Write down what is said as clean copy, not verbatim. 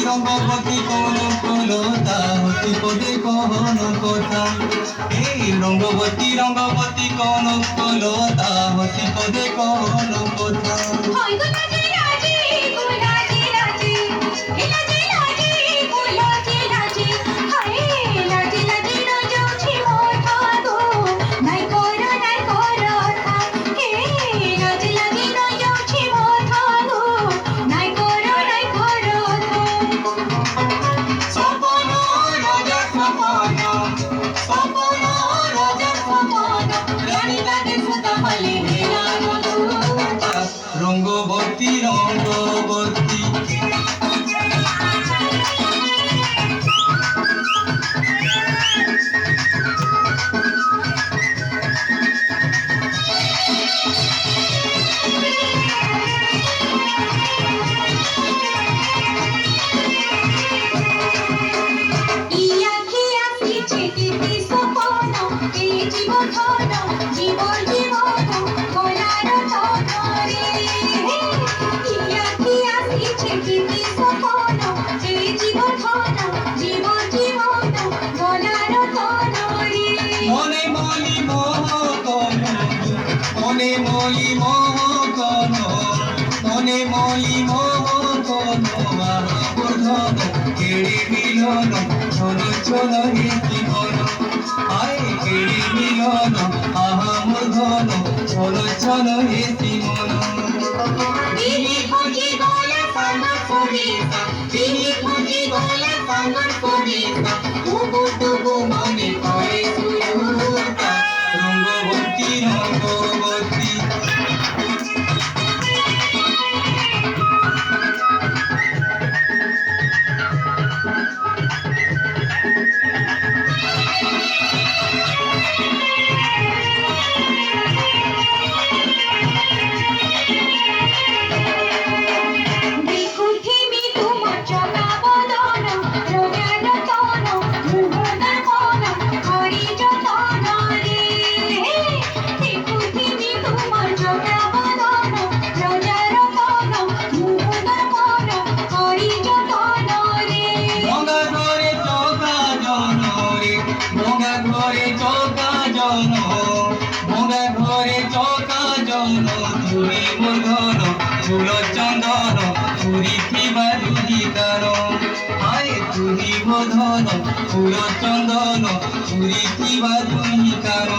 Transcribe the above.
রঙ্গবতী কোন কোলতা হতি পদে কোন কথা। এই রঙ্গবতী কোন কোলতা হতি পদে কোন কথা। রঙ্গবতী রঙ্গবতী মনে মলি মোহকন মনে মলি মোহকন মনে মলি মোহকন ধন কেড়ে মিলন ছোন ছোন হে জীবন আয় কেড়ে মিলন আহামর ধন ছোন ছোন হে জীবন। তিনি খুঁজি গলা সাঙ্গর করিতা তিনি খুঁজি গলা সাঙ্গর করিতা তবু তবু মনে পড়ে সুরতা রঙ্গবতী রঙ্গবতী। মোরা ঘরে চকা জন চুরি মূর্ধন চুল চন্দন চুরি থিবা রুধিকার আয় চুরি মূর্ধন চুল চন্দন চুরি থিবা রুধিকার।